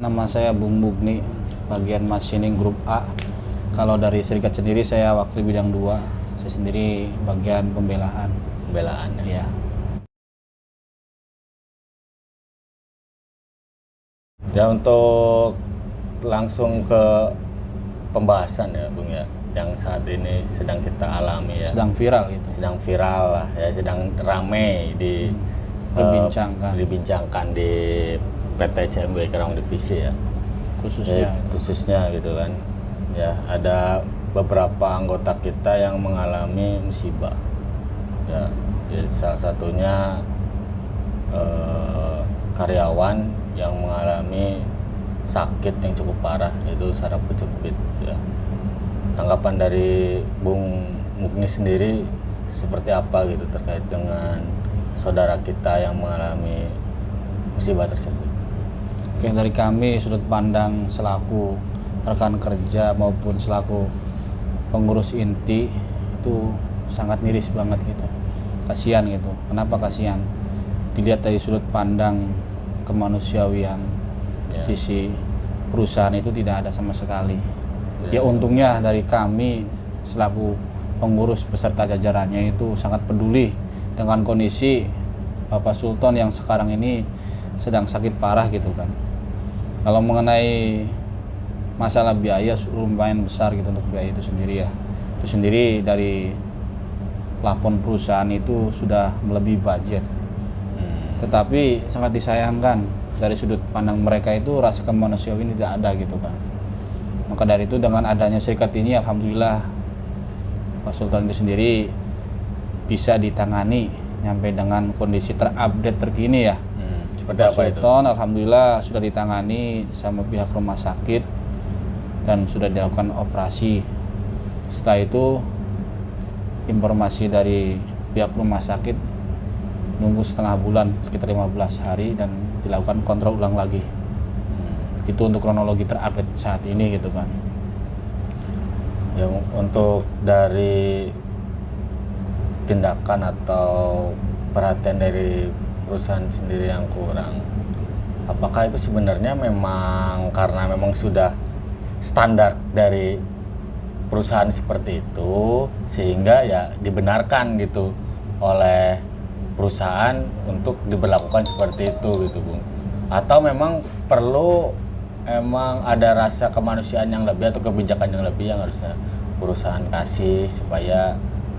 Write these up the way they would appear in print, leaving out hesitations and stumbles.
Nama saya Bung Mugni, bagian machining grup A. Kalau dari serikat sendiri saya wakil bidang 2. Saya sendiri bagian pembelaan. Pembelaan ya. Ya, untuk langsung ke pembahasan ya Bung ya, yang saat ini sedang kita alami ya. Sedang viral gitu. Sedang viral lah ya, sedang ramai dibincangkan di PT CMW Karawang Divisi ya. Khususnya gitu kan. Ya, ada beberapa anggota kita yang mengalami musibah. Ya, salah satunya karyawan yang mengalami sakit yang cukup parah, yaitu saraf kejepit ya. Tanggapan dari Bung Mugni sendiri seperti apa gitu terkait dengan saudara kita yang mengalami musibah tersebut? Oke, dari kami sudut pandang selaku rekan kerja maupun selaku pengurus inti itu sangat miris banget gitu. Kasihan gitu. Kenapa kasihan? Dilihat dari sudut pandang kemanusiawian, sisi perusahaan itu tidak ada sama sekali. Ya untungnya dari kami selaku pengurus beserta jajarannya itu sangat peduli dengan kondisi Bapak Sultan yang sekarang ini sedang sakit parah gitu kan. Kalau mengenai masalah biaya lumayan besar gitu untuk biaya itu sendiri ya. Itu sendiri dari plafon perusahaan itu sudah melebihi budget. Tetapi sangat disayangkan dari sudut pandang mereka itu rasa kemanusiaan tidak ada gitu kan. Maka dari itu dengan adanya serikat ini alhamdulillah Pak Sultan itu sendiri bisa ditangani sampai dengan kondisi terupdate terkini ya. Seperti Pak apa Sultan itu? alhamdulillah sudah ditangani sama pihak rumah sakit dan sudah dilakukan operasi. Setelah itu informasi dari pihak rumah sakit nunggu setengah bulan sekitar 15 hari dan dilakukan kontrol ulang lagi. Itu untuk kronologi terupdate saat ini gitu kan. Ya, untuk dari tindakan atau perhatian dari perusahaan sendiri yang kurang, apakah itu sebenarnya memang karena memang sudah standar dari perusahaan seperti itu sehingga ya dibenarkan gitu oleh perusahaan untuk diberlakukan seperti itu gitu Bung, atau memang perlu ada rasa kemanusiaan yang lebih atau kebijakan yang lebih yang harusnya perusahaan kasih supaya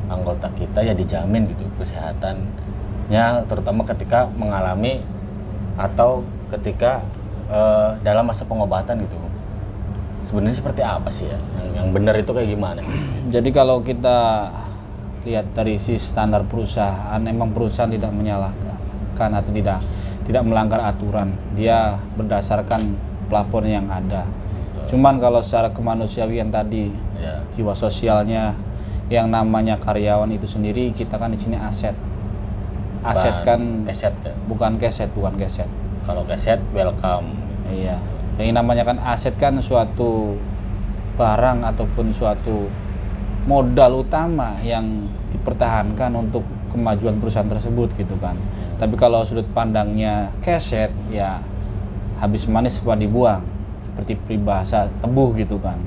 anggota kita ya dijamin gitu kesehatannya, terutama ketika mengalami atau ketika dalam masa pengobatan gitu. Sebenarnya seperti apa sih ya yang benar itu kayak gimana sih? Jadi kalau kita lihat dari sisi standar perusahaan, emang perusahaan tidak menyalahkan atau tidak melanggar aturan. Dia berdasarkan plafon yang ada. Cuman kalau secara kemanusiaan tadi, jiwa sosialnya, yang namanya karyawan itu sendiri, kita kan di sini aset. Aset kan keset ya? Bukan keset. Kalau keset welcome. Iya. Yang namanya kan aset kan suatu barang ataupun suatu modal utama yang dipertahankan untuk kemajuan perusahaan tersebut gitu kan. Tapi kalau sudut pandangnya keset ya habis manis apa dibuang, seperti peribahasa tebuh gitu kan.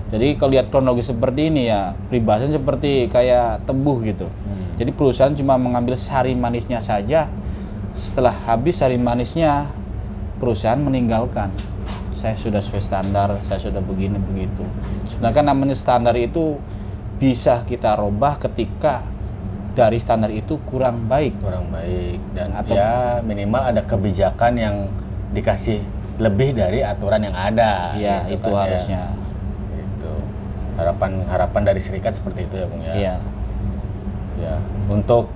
Jadi kalau lihat kronologi seperti ini ya peribahasa seperti kayak tebuh gitu. Jadi perusahaan cuma mengambil sari manisnya saja, setelah habis sari manisnya perusahaan meninggalkan. Saya sudah sesuai standar, saya sudah begini begitu. Sebenarnya namanya standar itu bisa kita robah ketika dari standar itu kurang baik Dan atau ya minimal ada kebijakan yang dikasih lebih dari aturan yang ada. Iya, gitu itu kan, harusnya. Ya. Itu harapan dari serikat seperti itu ya Bung ya. Iya. Ya, untuk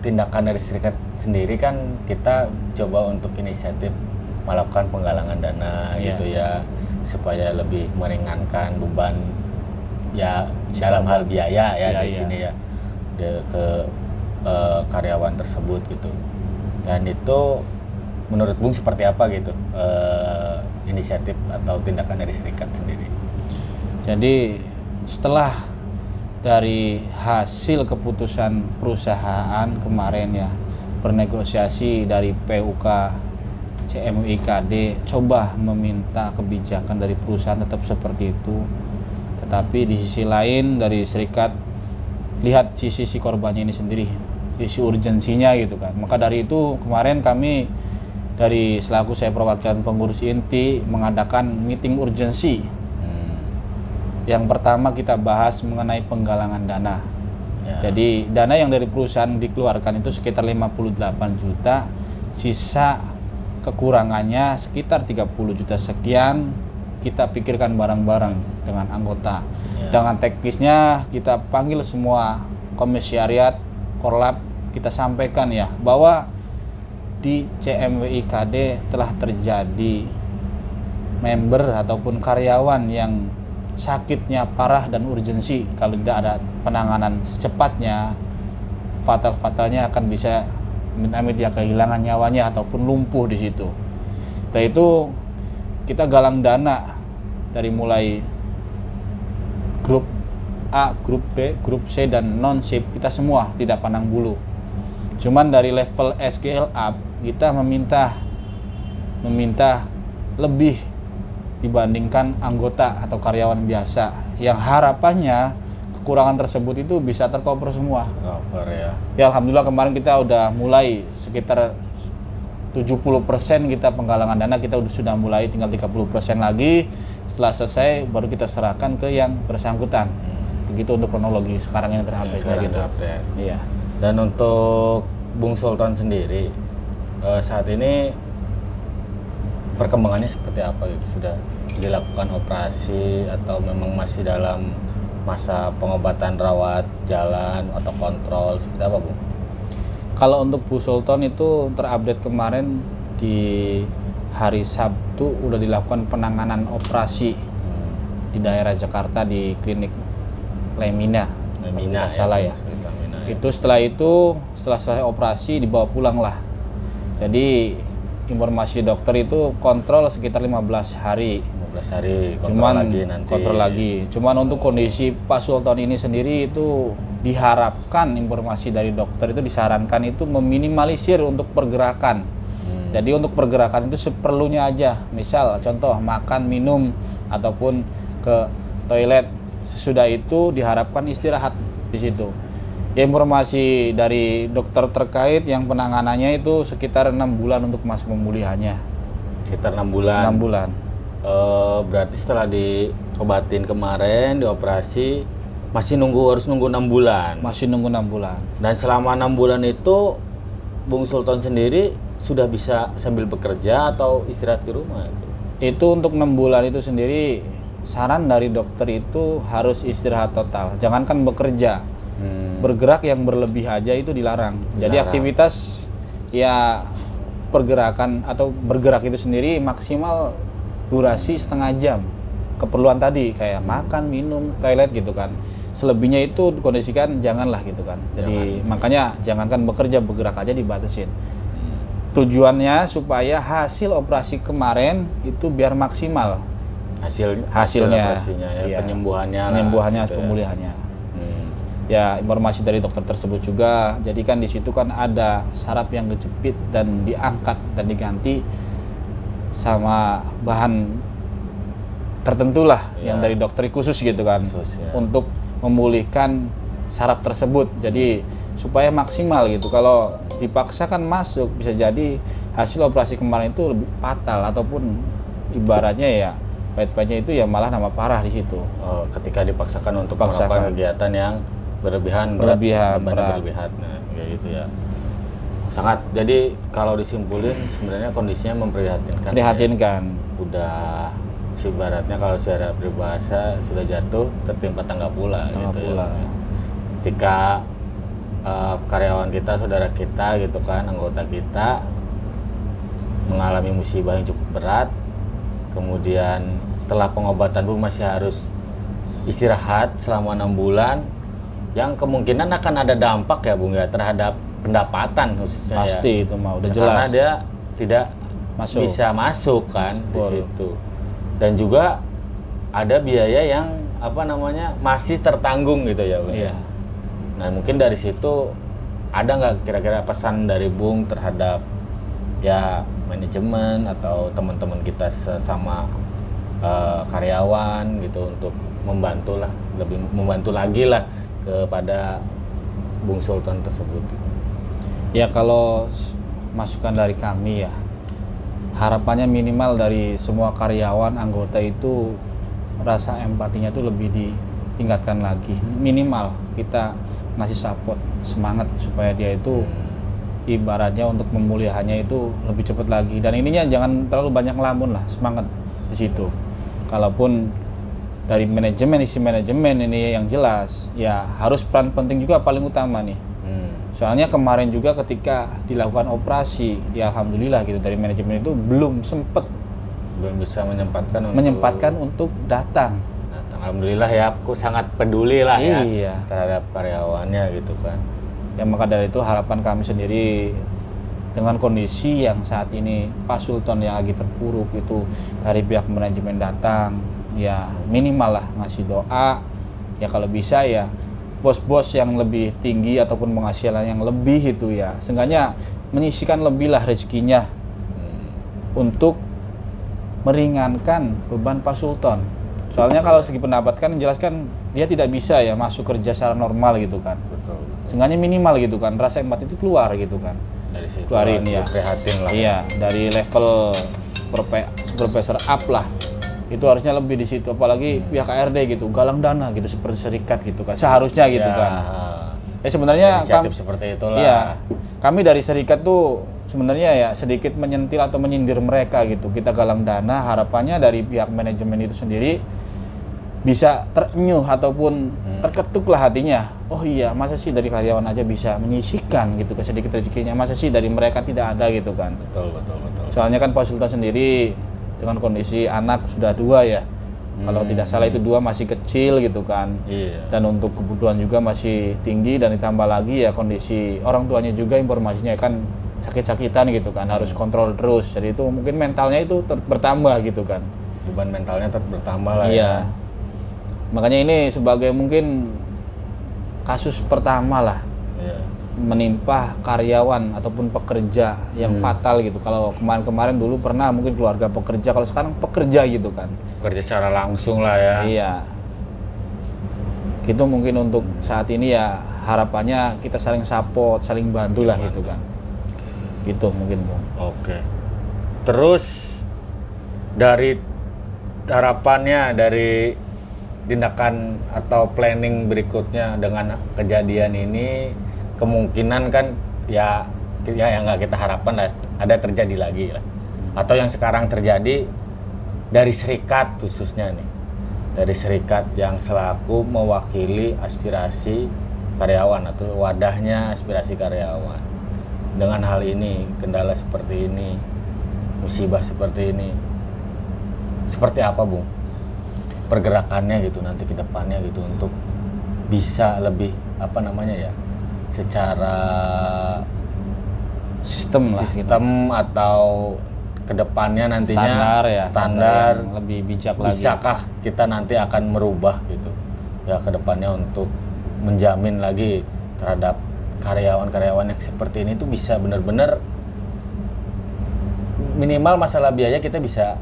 tindakan dari serikat sendiri kan kita coba untuk inisiatif melakukan penggalangan dana gitu ya supaya lebih meringankan beban ya dalam hal biaya ya di sini ya ke karyawan tersebut gitu. Dan itu menurut Bung seperti apa gitu inisiatif atau tindakan dari serikat sendiri? Jadi setelah dari hasil keputusan perusahaan kemarin ya bernegosiasi dari PUK CMWIKD coba meminta kebijakan dari perusahaan tetap seperti itu, tetapi di sisi lain dari serikat lihat sisi korbannya ini sendiri, sisi urgensinya gitu kan. Maka dari itu kemarin kami dari selaku saya perwakilan pengurus inti mengadakan meeting urgensi. Yang pertama kita bahas mengenai penggalangan dana. Jadi dana yang dari perusahaan dikeluarkan itu sekitar 58 juta, sisa kekurangannya sekitar 30 juta sekian kita pikirkan bareng-bareng dengan anggota. Dengan teknisnya kita panggil semua komisariat, korlap, kita sampaikan ya bahwa di CMWIKD telah terjadi member ataupun karyawan yang sakitnya parah dan urgensi. Kalau tidak ada penanganan secepatnya, fatalnya akan bisa amit-amit ya kehilangan nyawanya ataupun lumpuh di situ. Setelah itu kita galang dana dari mulai grup A, grup B, grup C dan non-SIP, kita semua tidak pandang bulu. Cuman dari level SGL up kita meminta lebih dibandingkan anggota atau karyawan biasa yang harapannya kekurangan tersebut itu bisa tercover semua. Ya alhamdulillah kemarin kita udah mulai sekitar 70% kita penggalangan dana, kita sudah mulai, tinggal 30% lagi. Setelah selesai baru kita serahkan ke yang bersangkutan. Begitu untuk kronologi sekarang ini terupdate gitu. Iya. Dan untuk Bung Sultan sendiri saat ini perkembangannya seperti apa gitu? Sudah dilakukan operasi atau memang masih dalam masa pengobatan rawat jalan atau kontrol seperti apa, Bu? Kalau untuk Bu Sultan itu terupdate kemarin di hari Sabtu udah dilakukan penanganan operasi di daerah Jakarta di klinik Lemina ya, salah ya. Itu setelah selesai operasi dibawa pulang lah. Jadi informasi dokter itu kontrol sekitar 15 hari. Kontrol lagi. Cuman untuk kondisi Pak Sultan ini sendiri itu diharapkan, informasi dari dokter itu disarankan itu meminimalisir untuk pergerakan. Jadi untuk pergerakan itu seperlunya aja. Misal contoh makan, minum ataupun ke toilet. Sesudah itu diharapkan istirahat di situ. Ya, informasi dari dokter terkait yang penanganannya itu sekitar 6 bulan untuk masa pemulihannya. Sekitar 6 bulan. 6 bulan. Berarti setelah diobatin kemarin, dioperasi, harus nunggu 6 bulan. Masih nunggu 6 bulan. Dan selama 6 bulan itu Bung Sultan sendiri sudah bisa sambil bekerja atau istirahat di rumah? Itu untuk 6 bulan itu sendiri saran dari dokter itu harus istirahat total. Jangankan bekerja. Bergerak yang berlebih aja itu dilarang. Jadi aktivitas ya pergerakan atau bergerak itu sendiri maksimal durasi setengah jam. Keperluan tadi kayak makan, minum, toilet gitu kan. Selebihnya itu dikondisikan janganlah gitu kan. Jadi makanya jangankan bekerja, bergerak aja dibatasin. Tujuannya supaya hasil operasi kemarin itu biar maksimal. Hasilnya ya, penyembuhannya gitu pemulihannya. Ya informasi dari dokter tersebut juga. Jadi kan di situ kan ada saraf yang kejepit dan diangkat dan diganti sama bahan tertentu lah yang dari dokter khusus gitu kan, untuk memulihkan saraf tersebut. Jadi supaya maksimal gitu. Kalau dipaksakan masuk bisa jadi hasil operasi kemarin itu lebih fatal ataupun ibaratnya ya pahit-pahitnya itu ya malah nambah parah di situ. Ketika dipaksakan untuk melakukan kegiatan yang berlebihan. Nah, kayak gitu ya. Sangat. Jadi kalau disimpulin sebenarnya kondisinya memprihatinkan. Prihatinkan. Udah ibaratnya kalau secara berbahasa sudah jatuh tertimpa tangga pula gitu ya. Ketika karyawan kita, saudara kita gitu kan, anggota kita mengalami musibah yang cukup berat, kemudian setelah pengobatan pun masih harus istirahat selama 6 bulan, yang kemungkinan akan ada dampak ya Bung ya terhadap pendapatan khususnya. Pasti itu mah udah jelas. Karena dia tidak bisa masuk kan di situ. Dan juga ada biaya yang masih tertanggung gitu ya Bung. Iya. Nah mungkin dari situ ada nggak kira-kira pesan dari Bung terhadap ya manajemen atau teman-teman kita sesama karyawan gitu untuk membantu lah, lebih membantu lagi lah kepada Bung Sultan tersebut. Ya kalau masukan dari kami ya, harapannya minimal dari semua karyawan anggota itu rasa empatinya itu lebih ditingkatkan lagi. Minimal kita ngasih support, semangat supaya dia itu ibaratnya untuk pemulihannya itu lebih cepat lagi. Dan ininya jangan terlalu banyak ngelamun lah, semangat di situ. Kalaupun dari manajemen, isi manajemen ini yang jelas, ya harus peran penting juga paling utama nih. Soalnya kemarin juga ketika dilakukan operasi, ya alhamdulillah gitu dari manajemen itu belum bisa menyempatkan untuk datang. Alhamdulillah ya, aku sangat peduli lah ya Iya. terhadap karyawannya gitu kan. Ya maka dari itu harapan kami sendiri dengan kondisi yang saat ini Pak Sultan yang lagi terpuruk itu dari pihak manajemen datang, ya minimal lah ngasih doa, ya kalau bisa ya bos-bos yang lebih tinggi ataupun penghasilan yang lebih itu ya seenggaknya menyisihkan lebih lah rezekinya untuk meringankan beban Pak Sultan. Soalnya kalau segi pendapat kan jelaskan dia tidak bisa ya masuk kerja secara normal gitu kan. Betul. Seenggaknya minimal gitu kan, rasa empati itu keluar gitu kan. Dari situ Keluarin ya. prihatin lah. Iya, dari level supervisor up lah. Itu harusnya lebih di situ, apalagi pihak KRD gitu, galang dana gitu seperti serikat gitu kan. Seharusnya gitu kan. Ya sebenarnya inisiatif seperti itulah. Iya. Kami dari serikat tuh sebenarnya ya sedikit menyentil atau menyindir mereka gitu. Kita galang dana, harapannya dari pihak manajemen itu sendiri bisa terenyuh ataupun terketuk lah hatinya. Oh iya, masa sih dari karyawan aja bisa menyisihkan gitu ke sedikit rezekinya, masa sih dari mereka tidak ada gitu kan. Betul. Soalnya kan Pak Sultan sendiri dengan kondisi anak sudah 2 ya. Kalau tidak salah itu 2 masih kecil gitu kan. Iya. Dan untuk kebutuhan juga masih tinggi dan ditambah lagi ya kondisi orang tuanya juga informasinya kan sakit-sakitan gitu kan, harus kontrol terus. Jadi itu mungkin mentalnya itu bertambah gitu kan. Beban mentalnya bertambah lah Iya. ya. Makanya ini sebagai mungkin kasus pertama lah Iya. menimpa karyawan ataupun pekerja yang fatal gitu. Kalau kemarin-kemarin dulu pernah mungkin keluarga pekerja, kalau sekarang pekerja gitu kan. Kerja secara langsung lah ya. Iya. Gitu mungkin untuk saat ini ya harapannya kita saling support, saling bantu lah gitu kan. Gitu mungkin Bung. Oke. Terus dari harapannya dari tindakan atau planning berikutnya dengan kejadian ini, kemungkinan kan ya yang nggak kita harapkan lah, ada terjadi lagi lah. Atau yang sekarang terjadi dari serikat khususnya nih, dari serikat yang selaku mewakili aspirasi karyawan atau wadahnya aspirasi karyawan. Dengan hal ini, kendala seperti ini, musibah seperti ini, seperti apa Bung pergerakannya gitu nanti ke depannya gitu untuk bisa lebih apa namanya ya, secara Sistem lah gitu. atau kedepannya nantinya standar yang lebih bijak lagi. bisakah kita nanti akan merubah gitu ya kedepannya untuk menjamin lagi terhadap karyawan-karyawan yang seperti ini tuh bisa benar-benar minimal masalah biaya kita bisa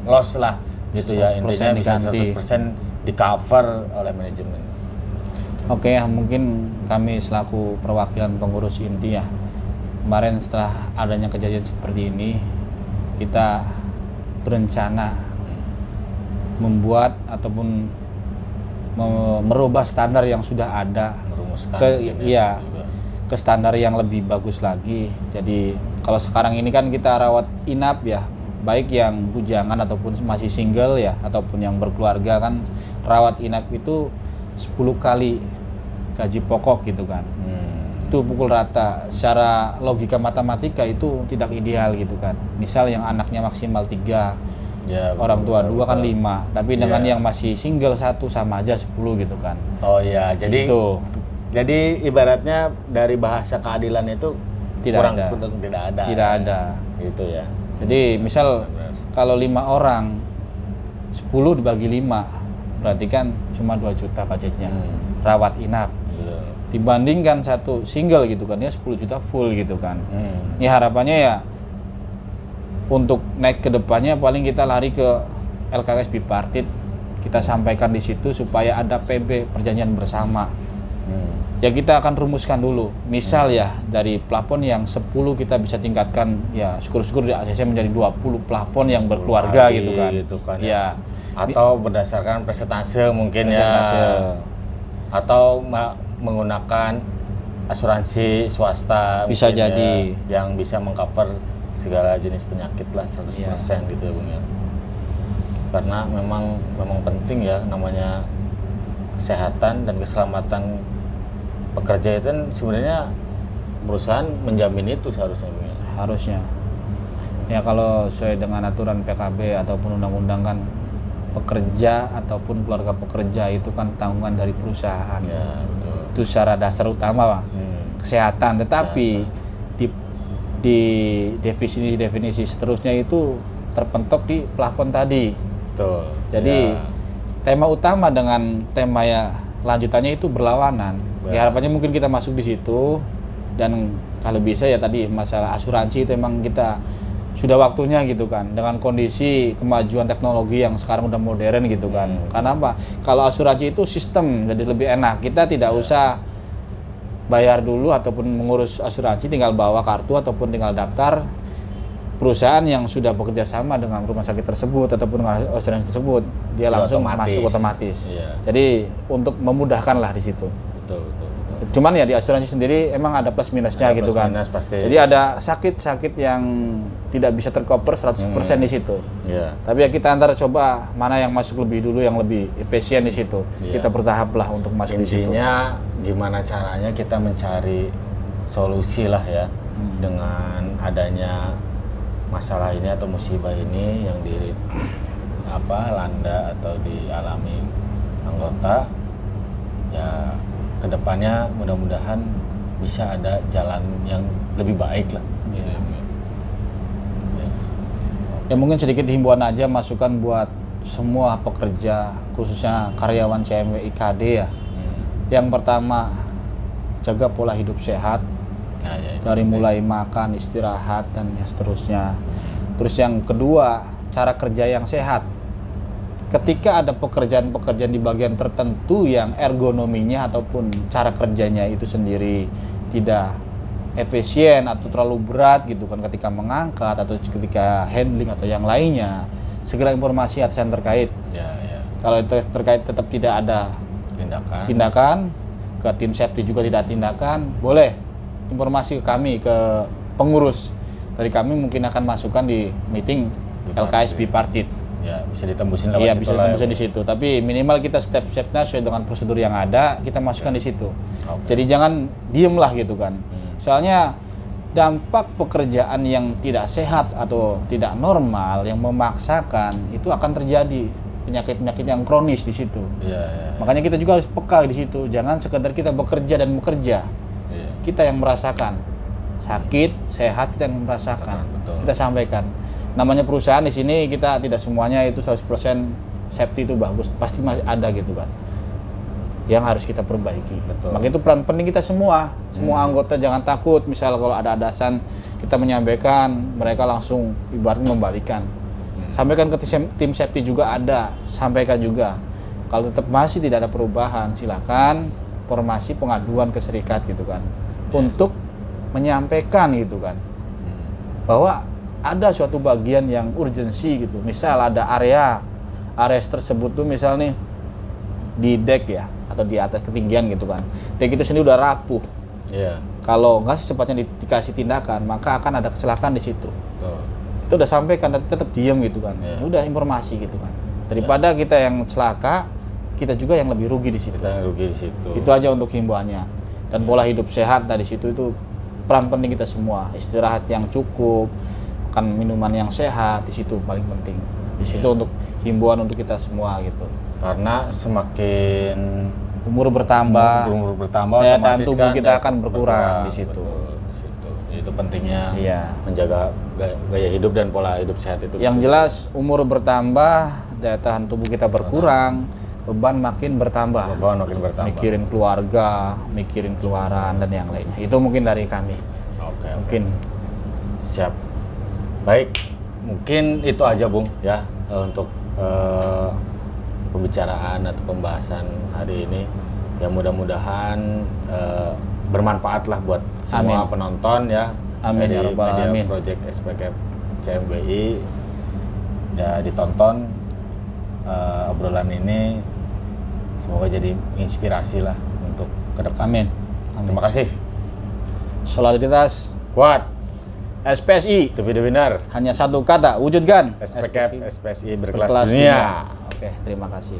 loss lah gitu ya, intinya bisa 100% di cover oleh manajemen. Oke ya, mungkin kami selaku perwakilan pengurus inti ya, kemarin setelah adanya kejadian seperti ini, kita berencana membuat ataupun merubah standar yang sudah ada, Merumuskan ke standar yang lebih bagus lagi. Jadi kalau sekarang ini kan kita rawat inap ya, baik yang bujangan ataupun masih single ya, ataupun yang berkeluarga kan, rawat inap itu 10 kali gaji pokok gitu kan. Itu pukul rata. Secara logika matematika itu tidak ideal gitu kan. Misal yang anaknya maksimal 3, ya, orang tua 2 kan 5, tapi dengan yang masih single 1 sama aja 10 gitu kan. Oh iya, jadi gitu. Jadi ibaratnya dari bahasa keadilan itu Tidak ada. Tidak ada. Gitu ya. Jadi misal kalau 5 orang 10 dibagi 5 berarti kan cuma 2 juta budgetnya rawat inap. Betul. Dibandingkan satu single gitu kan ya 10 juta full gitu kan. Ya harapannya ya untuk naik ke depannya paling kita lari ke LKS Bipartit, kita sampaikan di situ supaya ada PB, perjanjian bersama. Ya kita akan rumuskan dulu. Misal ya dari plafon yang 10 kita bisa tingkatkan, ya syukur-syukur di ACC menjadi 20 plafon yang berkeluarga gitu kan. Ya. Atau berdasarkan persentase mungkin Persentase. ya. Atau menggunakan asuransi swasta Bisa mungkin jadi. ya, yang bisa mengcover segala jenis penyakit lah 100% gitu ya Bung ya. Karena memang penting ya namanya kesehatan dan keselamatan pekerja itu kan sebenarnya perusahaan menjamin itu seharusnya Bung ya. Harusnya. Ya kalau sesuai dengan aturan PKB ataupun undang-undang kan pekerja ataupun keluarga pekerja itu kan tanggungan dari perusahaan. Ya, betul. Itu secara dasar utama Pak. Kesehatan, tetapi di definisi seterusnya itu terpentok di plafon tadi. Betul. Jadi tema utama dengan tema ya lanjutannya itu berlawanan. Ya harapannya mungkin kita masuk di situ, dan kalau bisa ya tadi masalah asuransi itu emang kita sudah waktunya gitu kan, dengan kondisi kemajuan teknologi yang sekarang udah modern gitu kan. Karena apa? Kalau asuransi itu sistem jadi lebih enak. Kita tidak usah bayar dulu ataupun mengurus asuransi, tinggal bawa kartu ataupun tinggal daftar perusahaan yang sudah bekerja sama dengan rumah sakit tersebut ataupun dengan asuransi tersebut, dia langsung masuk otomatis. Jadi untuk memudahkan lah di situ. Betul. Cuman ya di asuransi sendiri emang ada plus minusnya gitu kan. Pasti. Jadi ada sakit-sakit yang tidak bisa tercover 100% di situ. Iya. Tapi ya kita antara coba mana yang masuk lebih dulu, yang lebih efisien di situ. Kita bertahap lah untuk masuk di situ. Intinya gimana caranya kita mencari solusi lah ya dengan adanya masalah ini atau musibah ini yang landa atau dialami anggota, ya kedepannya mudah-mudahan bisa ada jalan yang lebih baik lah. Gitu. Ya mungkin sedikit himbauan aja, masukan buat semua pekerja khususnya karyawan CMW IKD ya. Yang pertama, jaga pola hidup sehat. Dari mulai makan, istirahat dan seterusnya. Terus yang kedua, cara kerja yang sehat. Ketika ada pekerjaan-pekerjaan di bagian tertentu yang ergonominya ataupun cara kerjanya itu sendiri tidak efisien atau terlalu berat gitu kan ketika mengangkat atau ketika handling atau yang lainnya, segera informasi atas yang terkait. Kalau itu terkait tetap tidak ada tindakan, ke tim safety juga tidak tindakan, boleh informasi ke kami, ke pengurus dari kami, mungkin akan masukkan di meeting LKS Bipartit. Ya, bisa ditembusin lewat situ. Iya, situ. bisa ditembusin di situ. Tapi minimal kita step-stepnya sesuai dengan prosedur yang ada, kita masukkan di situ. Jadi jangan diem lah gitu kan. Soalnya dampak pekerjaan yang tidak sehat atau tidak normal yang memaksakan itu akan terjadi penyakit-penyakit yang kronis di situ. Makanya kita juga harus peka di situ. Jangan sekedar kita bekerja dan bekerja. Kita yang merasakan sakit, sehat kita yang merasakan. Kita sampaikan. Namanya perusahaan di sini kita tidak semuanya itu 100% safety itu bagus, pasti masih ada gitu kan yang harus kita perbaiki. Maka itu peran penting kita semua anggota. Jangan takut misal kalau ada alasan kita menyampaikan, mereka langsung ibaratnya membalikan. Sampaikan ke tim safety juga ada, sampaikan juga. Kalau tetap masih tidak ada perubahan, silakan formasi pengaduan ke serikat gitu kan, untuk menyampaikan gitu kan bahwa ada suatu bagian yang urgensi gitu. Misal ada area tersebut tuh misal nih di deck ya atau di atas ketinggian gitu kan. Deck itu sendiri udah rapuh. Kalau nggak secepatnya dikasih tindakan, maka akan ada kecelakaan di situ. Itu udah sampaikan, tapi tetap diam gitu kan. Udah informasi gitu kan. Daripada kita yang celaka, kita juga yang lebih rugi di situ. Itu aja untuk himbauannya. Dan pola hidup sehat dari situ itu peran penting kita semua. Istirahat yang cukup, makan minuman yang sehat, di situ paling penting. Di situ untuk himbauan untuk kita semua gitu. Karena semakin umur bertambah, daya tahan tubuh kita akan berkurang di situ. Itu pentingnya menjaga gaya hidup dan pola hidup sehat itu. Yang jelas umur bertambah, daya tahan tubuh kita berkurang, beban makin bertambah. Mikirin keluarga, mikirin keluaran dan yang lainnya. Itu mungkin dari kami. Oke. Mungkin Siap. Baik, mungkin itu aja Bung ya untuk pembicaraan atau pembahasan hari ini. Ya mudah-mudahan bermanfaat lah buat semua Amin. penonton ya. Amin dari ya rabbal media alamin. Project SPK CMBI. Ya ditonton obrolan ini, semoga jadi inspirasi lah untuk ke depan. Amin. Terima kasih. Solidaritas Kuat. SPSI To be the winner. hanya satu kata, wujudkan. SPK SPSI berkelas Berkelas dunia. Oke, terima kasih.